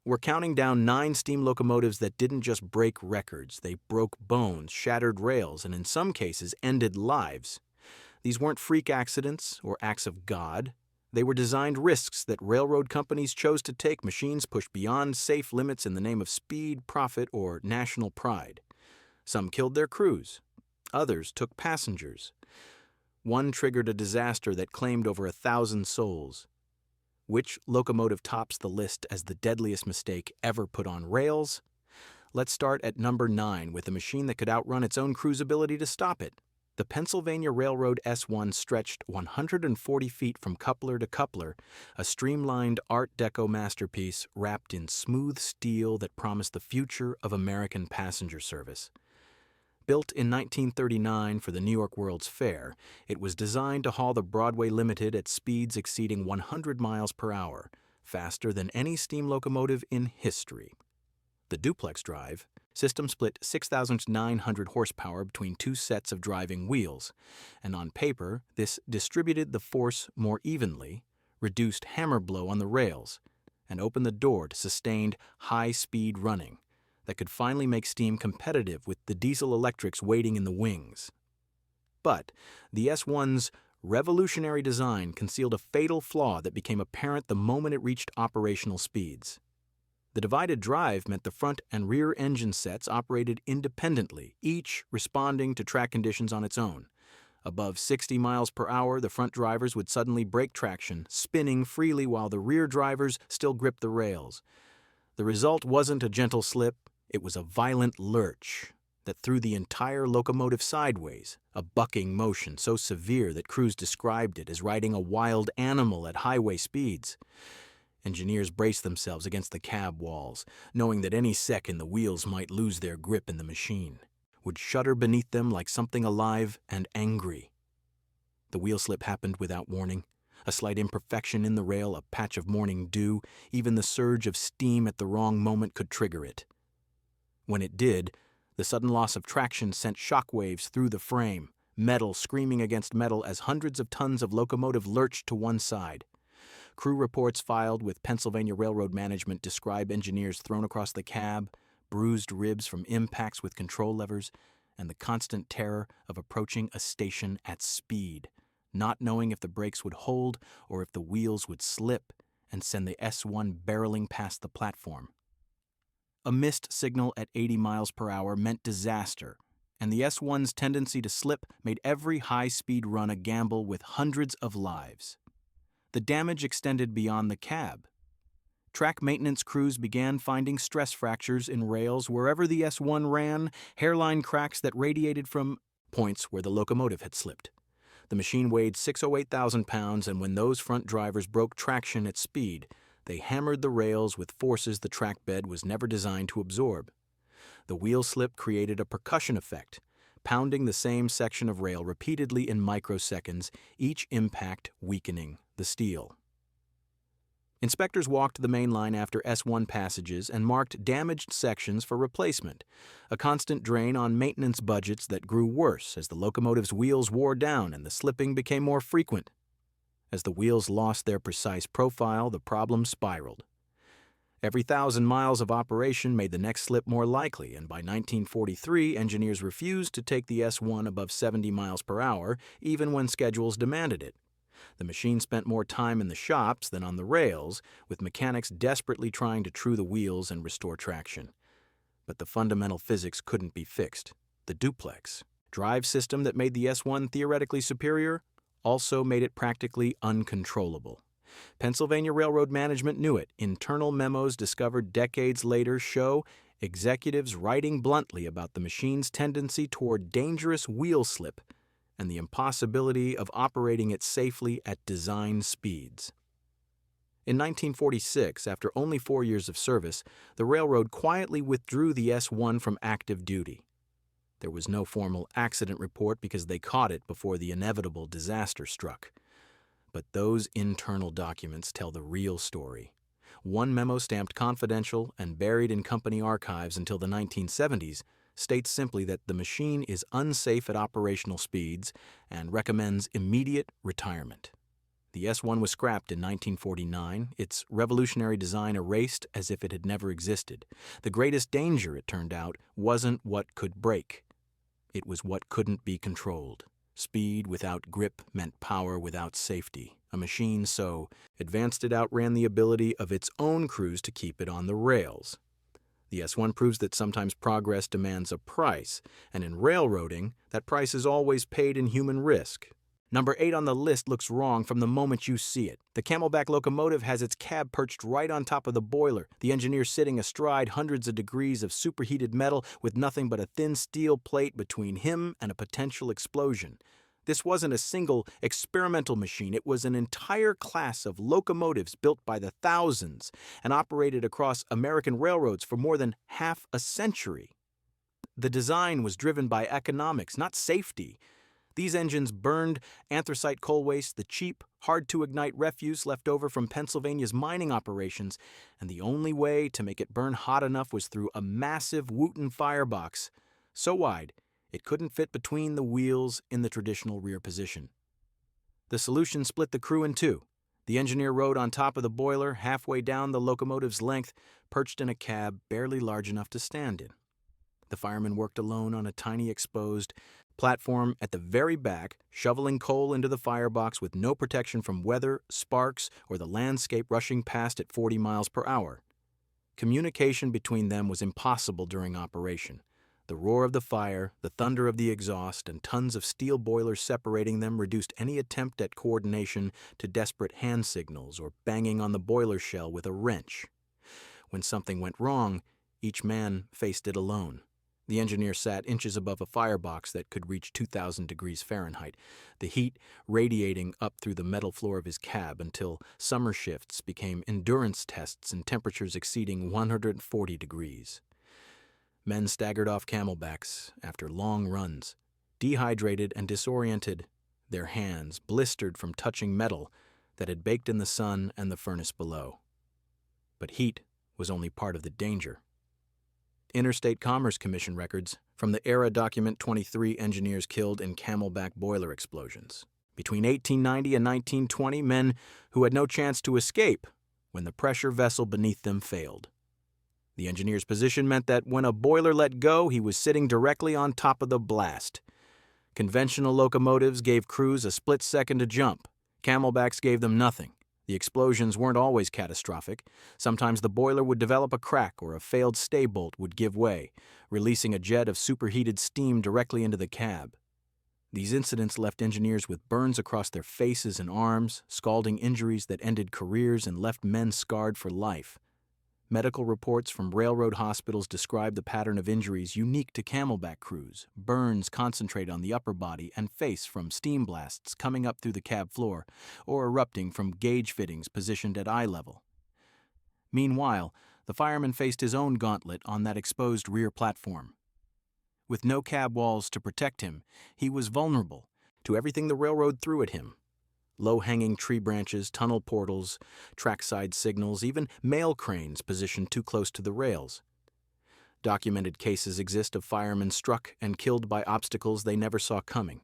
We're counting down 9 steam locomotives that didn't just break records, they broke bones, shattered rails, and in some cases ended lives. These weren't freak accidents or acts of God. They were designed risks that railroad companies chose to take, machines pushed beyond safe limits in the name of speed, profit, or national pride. Some killed their crews. Others took passengers. One triggered a disaster that claimed over 1,000 souls. Which locomotive tops the list as the deadliest mistake ever put on rails? Let's start at number 9 with a machine that could outrun its own crew's ability to stop it. The Pennsylvania Railroad S1 stretched 140 feet from coupler to coupler, a streamlined Art Deco masterpiece wrapped in smooth steel that promised the future of American passenger service. Built in 1939 for the New York World's Fair, it was designed to haul the Broadway Limited at speeds exceeding 100 miles per hour, faster than any steam locomotive in history. The duplex drive system split 6,900 horsepower between 2 sets of driving wheels, and on paper, this distributed the force more evenly, reduced hammer blow on the rails, and opened the door to sustained, high-speed running that could finally make steam competitive with the diesel electrics waiting in the wings. But the S1's revolutionary design concealed a fatal flaw that became apparent the moment it reached operational speeds. The divided drive meant the front and rear engine sets operated independently, each responding to track conditions on its own. Above 60 miles per hour, the front drivers would suddenly break traction, spinning freely while the rear drivers still gripped the rails. The result wasn't a gentle slip, it was a violent lurch that threw the entire locomotive sideways, a bucking motion so severe that crews described it as riding a wild animal at highway speeds. Engineers braced themselves against the cab walls, knowing that any second the wheels might lose their grip in the machine, would shudder beneath them like something alive and angry. The wheel slip happened without warning. A slight imperfection in the rail, a patch of morning dew, even the surge of steam at the wrong moment could trigger it. When it did, the sudden loss of traction sent shockwaves through the frame, metal screaming against metal as hundreds of tons of locomotive lurched to one side. Crew reports filed with Pennsylvania Railroad Management describe engineers thrown across the cab, bruised ribs from impacts with control levers, and the constant terror of approaching a station at speed, not knowing if the brakes would hold or if the wheels would slip and send the S1 barreling past the platform. A missed signal at 80 miles per hour meant disaster, and the S1's tendency to slip made every high-speed run a gamble with hundreds of lives. The damage extended beyond the cab. Track maintenance crews began finding stress fractures in rails wherever the S1 ran, hairline cracks that radiated from points where the locomotive had slipped. The machine weighed 608,000 pounds, and when those front drivers broke traction at speed, they hammered the rails with forces the track bed was never designed to absorb. The wheel slip created a percussion effect, pounding the same section of rail repeatedly in microseconds, each impact weakening the steel. Inspectors walked the main line after S1 passages and marked damaged sections for replacement, a constant drain on maintenance budgets that grew worse as the locomotive's wheels wore down and the slipping became more frequent. As the wheels lost their precise profile, the problem spiraled. Every 1,000 miles of operation made the next slip more likely, and by 1943, engineers refused to take the S1 above 70 miles per hour, even when schedules demanded it. The machine spent more time in the shops than on the rails, with mechanics desperately trying to true the wheels and restore traction. But the fundamental physics couldn't be fixed. The duplex drive system that made the S1 theoretically superior also made it practically uncontrollable. Pennsylvania Railroad Management knew it. Internal memos discovered decades later show executives writing bluntly about the machine's tendency toward dangerous wheel slip and the impossibility of operating it safely at design speeds. In 1946, after only 4 years of service, the railroad quietly withdrew the S1 from active duty. There was no formal accident report because they caught it before the inevitable disaster struck. But those internal documents tell the real story. One memo stamped confidential and buried in company archives until the 1970s states simply that the machine is unsafe at operational speeds and recommends immediate retirement. The S1 was scrapped in 1949, its revolutionary design erased as if it had never existed. The greatest danger, it turned out, wasn't what could break. It was what couldn't be controlled. Speed without grip meant power without safety. A machine so advanced it outran the ability of its own crews to keep it on the rails. The S1 proves that sometimes progress demands a price, and in railroading, that price is always paid in human risk. Number 8 on the list looks wrong from the moment you see it. The Camelback locomotive has its cab perched right on top of the boiler, the engineer sitting astride hundreds of degrees of superheated metal with nothing but a thin steel plate between him and a potential explosion. This wasn't a single experimental machine. It was an entire class of locomotives built by the thousands and operated across American railroads for more than half a century. The design was driven by economics, not safety. These engines burned anthracite coal waste, the cheap, hard-to-ignite refuse left over from Pennsylvania's mining operations, and the only way to make it burn hot enough was through a massive Wooten firebox, so wide it couldn't fit between the wheels in the traditional rear position. The solution split the crew in two. The engineer rode on top of the boiler, halfway down the locomotive's length, perched in a cab barely large enough to stand in. The fireman worked alone on a tiny exposed platform at the very back, shoveling coal into the firebox with no protection from weather, sparks, or the landscape rushing past at 40 miles per hour. Communication between them was impossible during operation. The roar of the fire, the thunder of the exhaust, and tons of steel boilers separating them reduced any attempt at coordination to desperate hand signals or banging on the boiler shell with a wrench. When something went wrong, each man faced it alone. The engineer sat inches above a firebox that could reach 2,000 degrees Fahrenheit, the heat radiating up through the metal floor of his cab until summer shifts became endurance tests in temperatures exceeding 140 degrees. Men staggered off camelbacks after long runs, dehydrated and disoriented, their hands blistered from touching metal that had baked in the sun and the furnace below. But heat was only part of the danger. Interstate Commerce Commission records from the era document 23 engineers killed in camelback boiler explosions. Between 1890 and 1920, men who had no chance to escape when the pressure vessel beneath them failed. The engineer's position meant that when a boiler let go, he was sitting directly on top of the blast. Conventional locomotives gave crews a split second to jump. Camelbacks gave them nothing. The explosions weren't always catastrophic. Sometimes the boiler would develop a crack or a failed stay bolt would give way, releasing a jet of superheated steam directly into the cab. These incidents left engineers with burns across their faces and arms, scalding injuries that ended careers and left men scarred for life. Medical reports from railroad hospitals describe the pattern of injuries unique to camelback crews. Burns concentrate on the upper body and face from steam blasts coming up through the cab floor or erupting from gauge fittings positioned at eye level. Meanwhile, the fireman faced his own gauntlet on that exposed rear platform. With no cab walls to protect him, he was vulnerable to everything the railroad threw at him. Low-hanging tree branches, tunnel portals, trackside signals, even mail cranes positioned too close to the rails. Documented cases exist of firemen struck and killed by obstacles they never saw coming.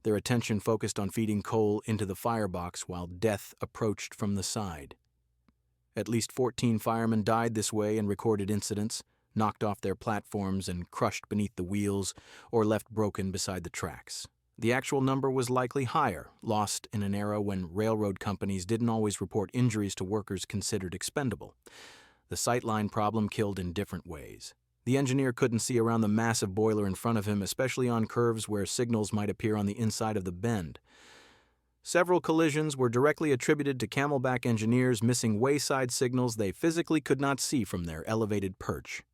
Their attention focused on feeding coal into the firebox while death approached from the side. At least 14 firemen died this way in recorded incidents, knocked off their platforms and crushed beneath the wheels or left broken beside the tracks. The actual number was likely higher, lost in an era when railroad companies didn't always report injuries to workers considered expendable. The sightline problem killed in different ways. The engineer couldn't see around the massive boiler in front of him, especially on curves where signals might appear on the inside of the bend. Several collisions were directly attributed to camelback engineers missing wayside signals they physically could not see from their elevated perch.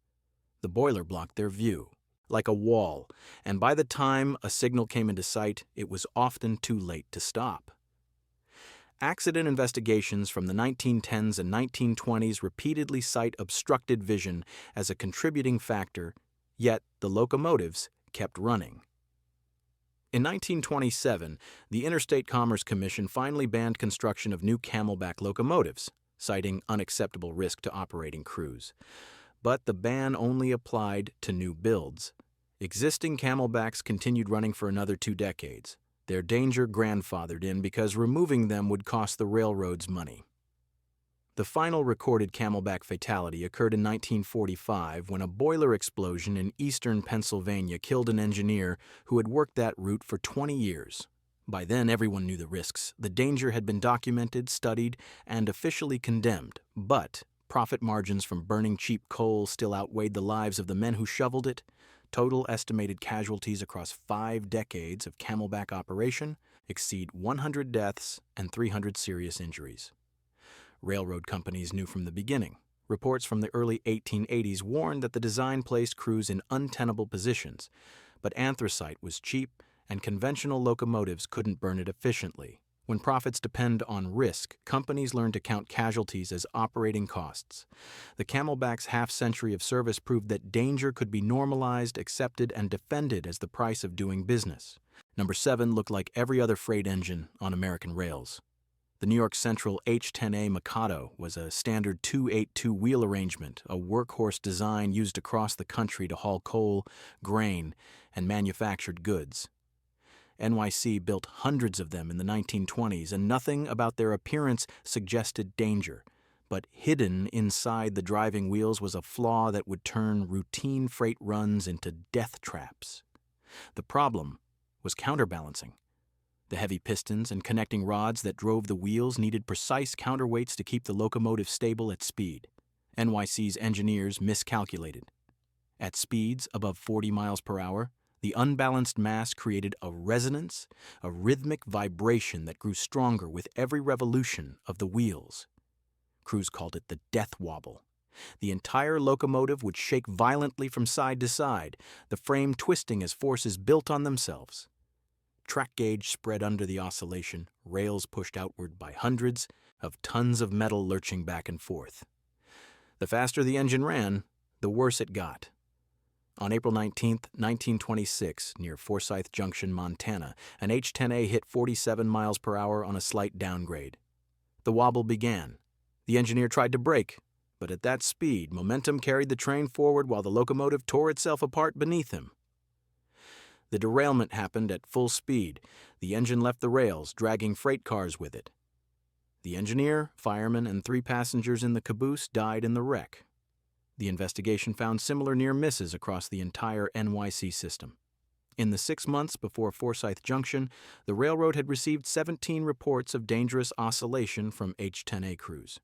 The boiler blocked their view, like a wall, and by the time a signal came into sight, it was often too late to stop. Accident investigations from the 1910s and 1920s repeatedly cite obstructed vision as a contributing factor, yet the locomotives kept running. In 1927, the Interstate Commerce Commission finally banned construction of new camelback locomotives, citing unacceptable risk to operating crews. But the ban only applied to new builds. Existing camelbacks continued running for another 2 decades. Their danger grandfathered in because removing them would cost the railroads money. The final recorded camelback fatality occurred in 1945 when a boiler explosion in eastern Pennsylvania killed an engineer who had worked that route for 20 years. By then, everyone knew the risks. The danger had been documented, studied, and officially condemned, but profit margins from burning cheap coal still outweighed the lives of the men who shoveled it. Total estimated casualties across 5 decades of camelback operation exceed 100 deaths and 300 serious injuries. Railroad companies knew from the beginning. Reports from the early 1880s warned that the design placed crews in untenable positions, but anthracite was cheap and conventional locomotives couldn't burn it efficiently. When profits depend on risk, companies learn to count casualties as operating costs. The camelback's half-century of service proved that danger could be normalized, accepted, and defended as the price of doing business. Number 7 looked like every other freight engine on American rails. The New York Central H-10A Mikado was a standard 282 wheel arrangement, a workhorse design used across the country to haul coal, grain, and manufactured goods. NYC built hundreds of them in the 1920s, and nothing about their appearance suggested danger. But hidden inside the driving wheels was a flaw that would turn routine freight runs into death traps. The problem was counterbalancing. The heavy pistons and connecting rods that drove the wheels needed precise counterweights to keep the locomotive stable at speed. NYC's engineers miscalculated. At speeds above 40 miles per hour, the unbalanced mass created a resonance, a rhythmic vibration that grew stronger with every revolution of the wheels. Crews called it the death wobble. The entire locomotive would shake violently from side to side, the frame twisting as forces built on themselves. Track gauge spread under the oscillation, rails pushed outward by hundreds of tons of metal lurching back and forth. The faster the engine ran, the worse it got. On April 19, 1926, near Forsyth Junction, Montana, an H-10A hit 47 miles per hour on a slight downgrade. The wobble began. The engineer tried to brake, but at that speed, momentum carried the train forward while the locomotive tore itself apart beneath him. The derailment happened at full speed. The engine left the rails, dragging freight cars with it. The engineer, fireman, and 3 passengers in the caboose died in the wreck. The investigation found similar near misses across the entire NYC system. In the 6 months before Forsyth Junction, the railroad had received 17 reports of dangerous oscillation from H-10A crews.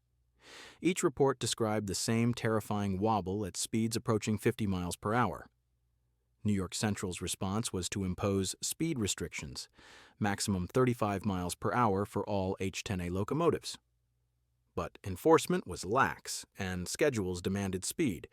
Each report described the same terrifying wobble at speeds approaching 50 miles per hour. New York Central's response was to impose speed restrictions, maximum 35 miles per hour for all H-10A locomotives. But enforcement was lax, and schedules demanded speed.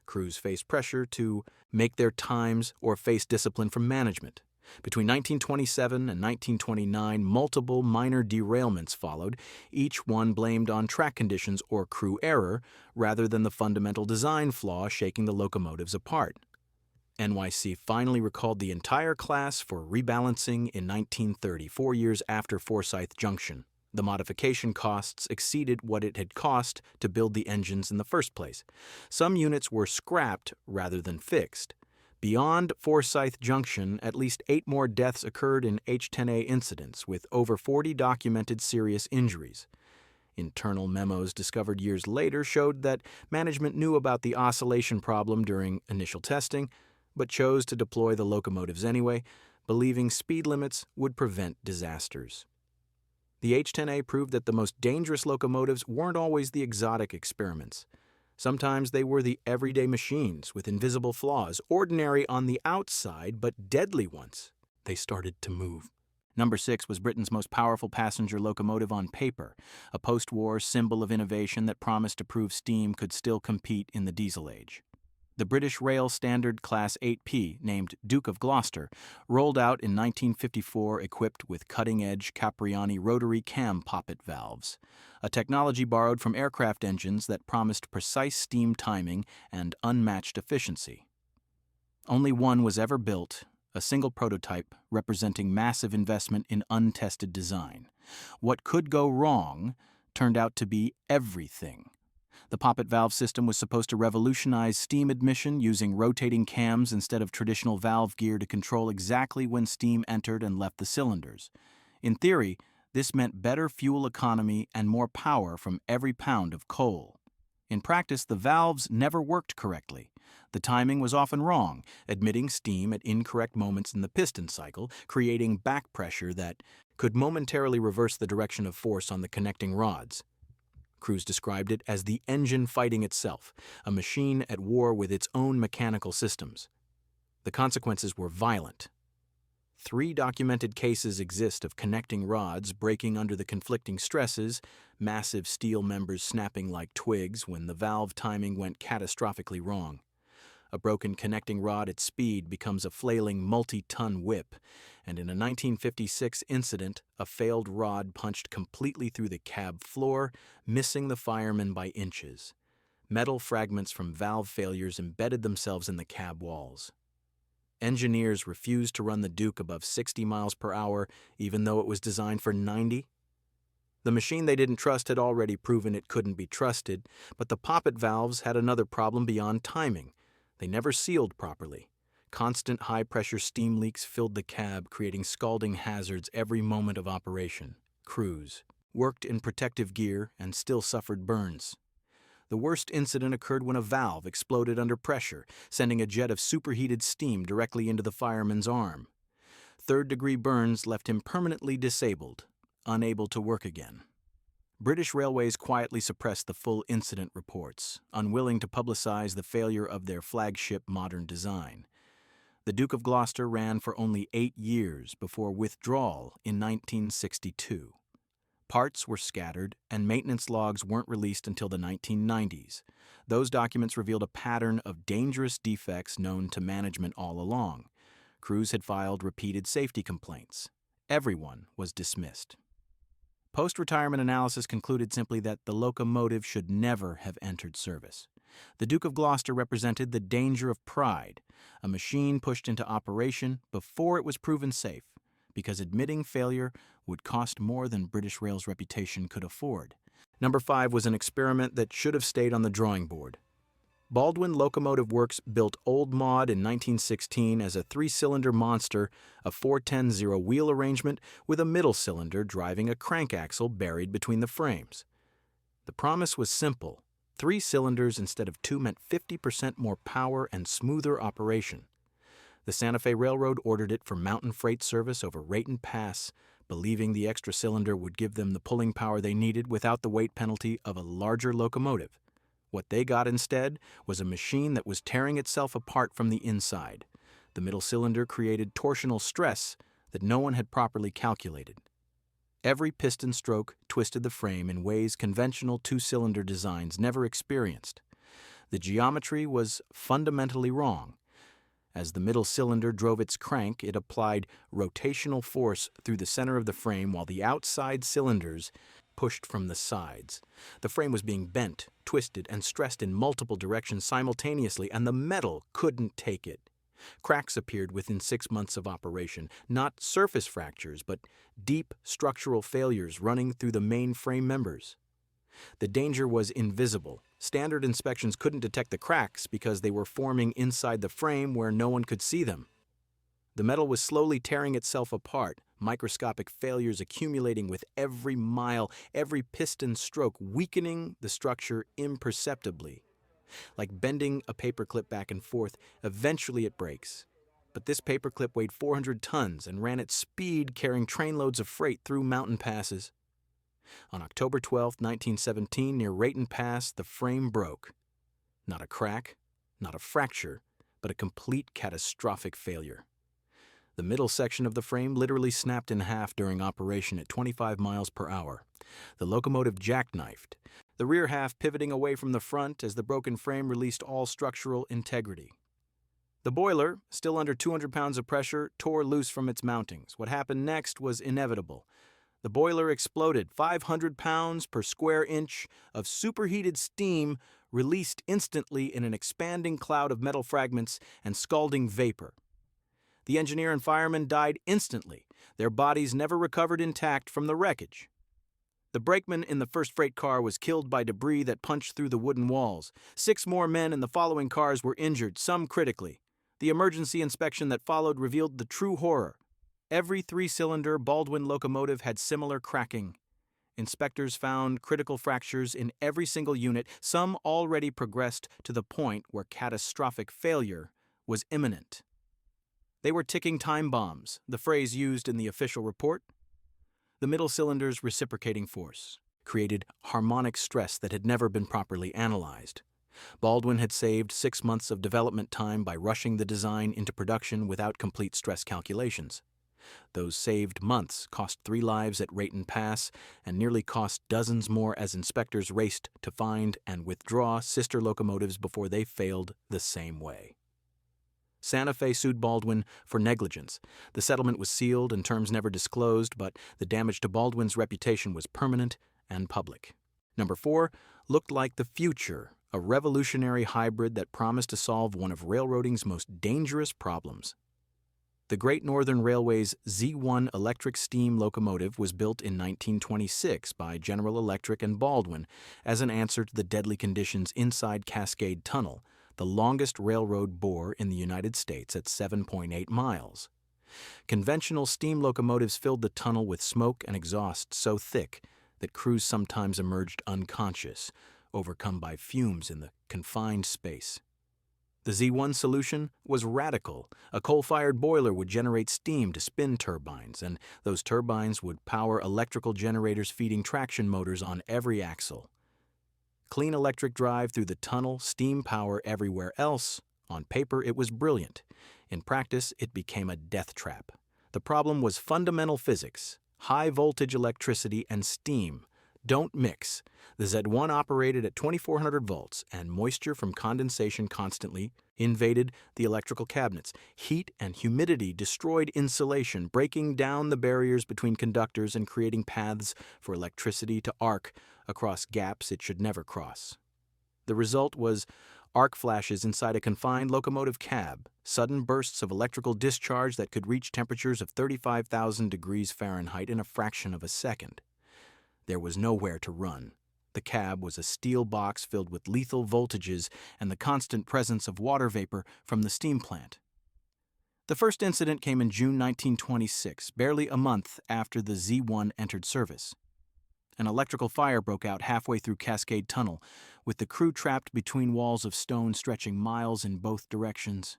Crews faced pressure to make their times or face discipline from management. Between 1927 and 1929, multiple minor derailments followed, each one blamed on track conditions or crew error rather than the fundamental design flaw shaking the locomotives apart. NYC finally recalled the entire class for rebalancing in 1930, 4 years after Forsyth Junction. The modification costs exceeded what it had cost to build the engines in the first place. Some units were scrapped rather than fixed. Beyond Forsyth Junction, at least 8 more deaths occurred in H-10A incidents, with over 40 documented serious injuries. Internal memos discovered years later showed that management knew about the oscillation problem during initial testing, but chose to deploy the locomotives anyway, believing speed limits would prevent disasters. The H-10A proved that the most dangerous locomotives weren't always the exotic experiments. Sometimes they were the everyday machines with invisible flaws, ordinary on the outside but deadly once they started to move. Number 6 was Britain's most powerful passenger locomotive on paper, a post-war symbol of innovation that promised to prove steam could still compete in the diesel age. The British Rail Standard Class 8P, named Duke of Gloucester, rolled out in 1954 equipped with cutting-edge Capriani rotary cam poppet valves, a technology borrowed from aircraft engines that promised precise steam timing and unmatched efficiency. Only one was ever built, a single prototype representing massive investment in untested design. What could go wrong turned out to be everything. The poppet valve system was supposed to revolutionize steam admission using rotating cams instead of traditional valve gear to control exactly when steam entered and left the cylinders. In theory, this meant better fuel economy and more power from every pound of coal. In practice, the valves never worked correctly. The timing was often wrong, admitting steam at incorrect moments in the piston cycle, creating back pressure that could momentarily reverse the direction of force on the connecting rods. Crews described it as the engine fighting itself, a machine at war with its own mechanical systems. The consequences were violent. 3 documented cases exist of connecting rods breaking under the conflicting stresses, massive steel members snapping like twigs when the valve timing went catastrophically wrong. A broken connecting rod at speed becomes a flailing multi-ton whip, and in a 1956 incident, a failed rod punched completely through the cab floor, missing the fireman by inches. Metal fragments from valve failures embedded themselves in the cab walls. Engineers refused to run the Duke above 60 miles per hour, even though it was designed for 90. The machine they didn't trust had already proven it couldn't be trusted, but the poppet valves had another problem beyond timing. They never sealed properly. Constant high-pressure steam leaks filled the cab, creating scalding hazards every moment of operation. Crews worked in protective gear and still suffered burns. The worst incident occurred when a valve exploded under pressure, sending a jet of superheated steam directly into the fireman's arm. Third-degree burns left him permanently disabled, unable to work again. British Railways quietly suppressed the full incident reports, unwilling to publicize the failure of their flagship modern design. The Duke of Gloucester ran for only 8 years before withdrawal in 1962. Parts were scattered, and maintenance logs weren't released until the 1990s. Those documents revealed a pattern of dangerous defects known to management all along. Crews had filed repeated safety complaints. Everyone was dismissed. Post-retirement analysis concluded simply that the locomotive should never have entered service. The Duke of Gloucester represented the danger of pride, a machine pushed into operation before it was proven safe, because admitting failure would cost more than British Rail's reputation could afford. Number 5 was an experiment that should have stayed on the drawing board. Baldwin Locomotive Works built Old Maud in 1916 as a 3-cylinder monster, a 410-0 wheel arrangement with a middle cylinder driving a crank axle buried between the frames. The promise was simple. 3 cylinders instead of 2 meant 50% more power and smoother operation. The Santa Fe Railroad ordered it for mountain freight service over Rayton Pass, believing the extra cylinder would give them the pulling power they needed without the weight penalty of a larger locomotive. What they got instead was a machine that was tearing itself apart from the inside. The middle cylinder created torsional stress that no one had properly calculated. Every piston stroke twisted the frame in ways conventional 2-cylinder designs never experienced. The geometry was fundamentally wrong. As the middle cylinder drove its crank, it applied rotational force through the center of the frame while the outside cylinders pushed from the sides. The frame was being bent, twisted, and stressed in multiple directions simultaneously, and the metal couldn't take it. Cracks appeared within 6 months of operation, not surface fractures, but deep structural failures running through the main frame members. The danger was invisible. Standard inspections couldn't detect the cracks because they were forming inside the frame where no one could see them. The metal was slowly tearing itself apart, microscopic failures accumulating with every mile, every piston stroke weakening the structure imperceptibly. Like bending a paperclip back and forth, eventually it breaks. But this paperclip weighed 400 tons and ran at speed carrying trainloads of freight through mountain passes. On October 12, 1917, near Rayton Pass, the frame broke. Not a crack, not a fracture, but a complete catastrophic failure. The middle section of the frame literally snapped in half during operation at 25 miles per hour. The locomotive jackknifed, the rear half pivoting away from the front as the broken frame released all structural integrity. The boiler, still under 200 pounds of pressure, tore loose from its mountings. What happened next was inevitable. The boiler exploded, 500 pounds per square inch of superheated steam released instantly in an expanding cloud of metal fragments and scalding vapor. The engineer and fireman died instantly, their bodies never recovered intact from the wreckage. The brakeman in the first freight car was killed by debris that punched through the wooden walls. 6 more men in the following cars were injured, some critically. The emergency inspection that followed revealed the true horror. Every 3-cylinder Baldwin locomotive had similar cracking. Inspectors found critical fractures in every single unit, some already progressed to the point where catastrophic failure was imminent. They were ticking time bombs, the phrase used in the official report. The middle cylinder's reciprocating force created harmonic stress that had never been properly analyzed. Baldwin had saved 6 months of development time by rushing the design into production without complete stress calculations. Those saved months cost 3 lives at Rayton Pass and nearly cost dozens more as inspectors raced to find and withdraw sister locomotives before they failed the same way. Santa Fe sued Baldwin for negligence. The settlement was sealed and terms never disclosed, but the damage to Baldwin's reputation was permanent and public. Number 4 looked like the future, a revolutionary hybrid that promised to solve one of railroading's most dangerous problems. The Great Northern Railway's Z1 electric steam locomotive was built in 1926 by General Electric and Baldwin as an answer to the deadly conditions inside Cascade Tunnel, the longest railroad bore in the United States at 7.8 miles. Conventional steam locomotives filled the tunnel with smoke and exhaust so thick that crews sometimes emerged unconscious, overcome by fumes in the confined space. The Z1 solution was radical. A coal-fired boiler would generate steam to spin turbines, and those turbines would power electrical generators feeding traction motors on every axle. Clean electric drive through the tunnel, steam power everywhere else. On paper, it was brilliant. In practice, it became a death trap. The problem was fundamental physics. High-voltage electricity and steam don't mix. The Z1 operated at 2400 volts, and moisture from condensation constantly invaded the electrical cabinets. Heat and humidity destroyed insulation, breaking down the barriers between conductors and creating paths for electricity to arc across gaps it should never cross. The result was arc flashes inside a confined locomotive cab, sudden bursts of electrical discharge that could reach temperatures of 35,000 degrees Fahrenheit in a fraction of a second. There was nowhere to run. The cab was a steel box filled with lethal voltages and the constant presence of water vapor from the steam plant. The first incident came in June 1926, barely a month after the Z1 entered service. An electrical fire broke out halfway through Cascade Tunnel, with the crew trapped between walls of stone stretching miles in both directions.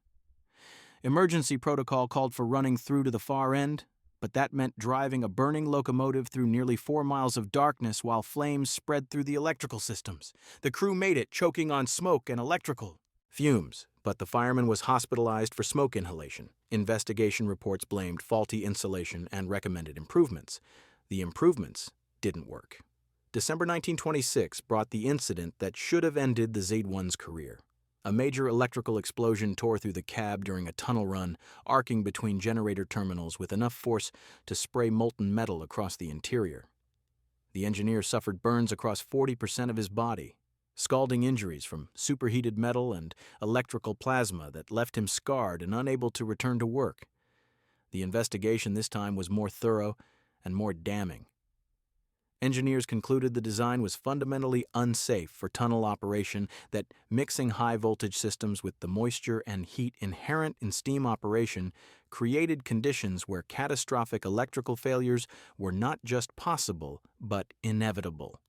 Emergency protocol called for running through to the far end, but that meant driving a burning locomotive through nearly 4 miles of darkness while flames spread through the electrical systems. The crew made it, choking on smoke and electrical fumes, but the fireman was hospitalized for smoke inhalation. Investigation reports blamed faulty insulation and recommended improvements. The improvements didn't work. December 1926 brought the incident that should have ended the Z1's career. A major electrical explosion tore through the cab during a tunnel run, arcing between generator terminals with enough force to spray molten metal across the interior. The engineer suffered burns across 40% of his body, scalding injuries from superheated metal and electrical plasma that left him scarred and unable to return to work. The investigation this time was more thorough and more damning. Engineers concluded the design was fundamentally unsafe for tunnel operation, that mixing high-voltage systems with the moisture and heat inherent in steam operation created conditions where catastrophic electrical failures were not just possible, but inevitable.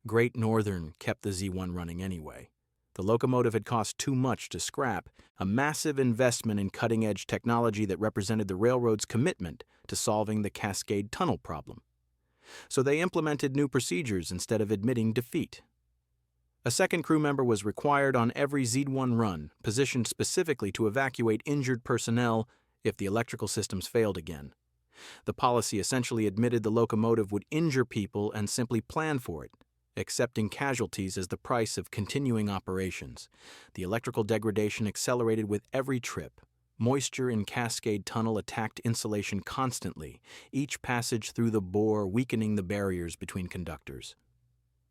Great Northern kept the Z1 running anyway. The locomotive had cost too much to scrap, a massive investment in cutting-edge technology that represented the railroad's commitment to solving the Cascade Tunnel problem. So they implemented new procedures instead of admitting defeat. A second crew member was required on every Z1 run, positioned specifically to evacuate injured personnel if the electrical systems failed again. The policy essentially admitted the locomotive would injure people and simply plan for it, accepting casualties as the price of continuing operations. The electrical degradation accelerated with every trip. Moisture in Cascade Tunnel attacked insulation constantly, each passage through the bore weakening the barriers between conductors.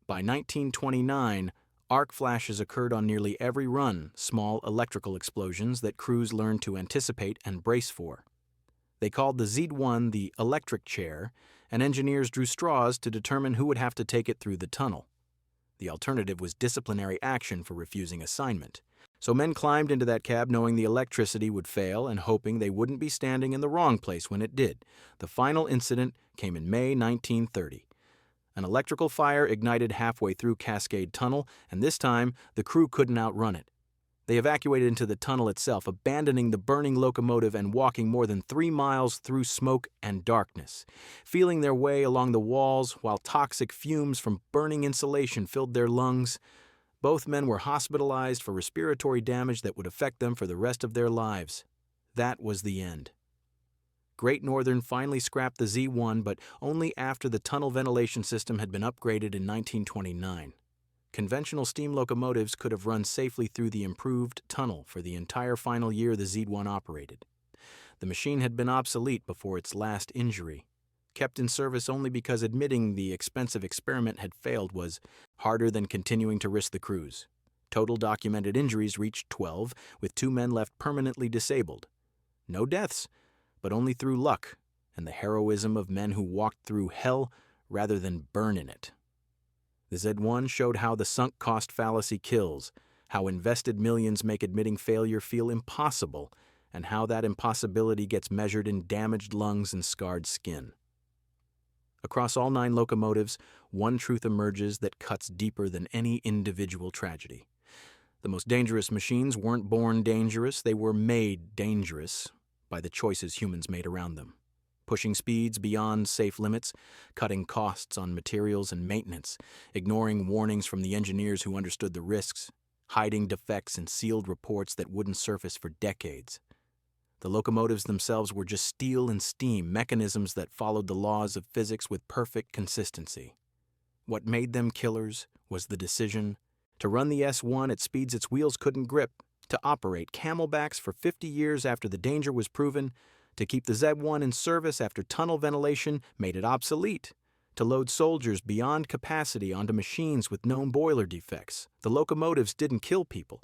By 1929, arc flashes occurred on nearly every run, small electrical explosions that crews learned to anticipate and brace for. They called the Z1 the electric chair, and engineers drew straws to determine who would have to take it through the tunnel. The alternative was disciplinary action for refusing assignment. So men climbed into that cab knowing the electricity would fail and hoping they wouldn't be standing in the wrong place when it did. The final incident came in May 1930. An electrical fire ignited halfway through Cascade Tunnel, and this time the crew couldn't outrun it. They evacuated into the tunnel itself, abandoning the burning locomotive and walking more than 3 miles through smoke and darkness, feeling their way along the walls while toxic fumes from burning insulation filled their lungs. Both men were hospitalized for respiratory damage that would affect them for the rest of their lives. That was the end. Great Northern finally scrapped the Z1, but only after the tunnel ventilation system had been upgraded in 1929. Conventional steam locomotives could have run safely through the improved tunnel for the entire final year the Z1 operated. The machine had been obsolete before its last injury. Kept in service only because admitting the expensive experiment had failed was harder than continuing to risk the cruise. Total documented injuries reached 12, with 2 men left permanently disabled. No deaths, but only through luck and the heroism of men who walked through hell rather than burn in it. The Z1 showed how the sunk cost fallacy kills, how invested millions make admitting failure feel impossible, and how that impossibility gets measured in damaged lungs and scarred skin. Across all 9 locomotives, one truth emerges that cuts deeper than any individual tragedy. The most dangerous machines weren't born dangerous, they were made dangerous by the choices humans made around them. Pushing speeds beyond safe limits, cutting costs on materials and maintenance, ignoring warnings from the engineers who understood the risks, hiding defects in sealed reports that wouldn't surface for decades. The locomotives themselves were just steel and steam, mechanisms that followed the laws of physics with perfect consistency. What made them killers was the decision to run the S1 at speeds its wheels couldn't grip, to operate camelbacks for 50 years after the danger was proven, to keep the Z1 in service after tunnel ventilation made it obsolete, to load soldiers beyond capacity onto machines with known boiler defects. The locomotives didn't kill people.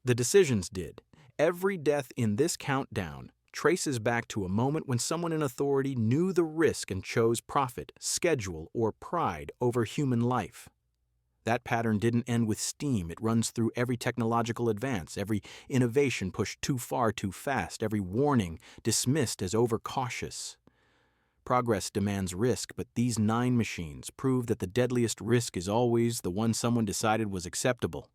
The decisions did. Every death in this countdown traces back to a moment when someone in authority knew the risk and chose profit, schedule, or pride over human life. That pattern didn't end with steam. It runs through every technological advance, every innovation pushed too far too fast, every warning dismissed as overcautious. Progress demands risk, but these 9 machines prove that the deadliest risk is always the one someone decided was acceptable.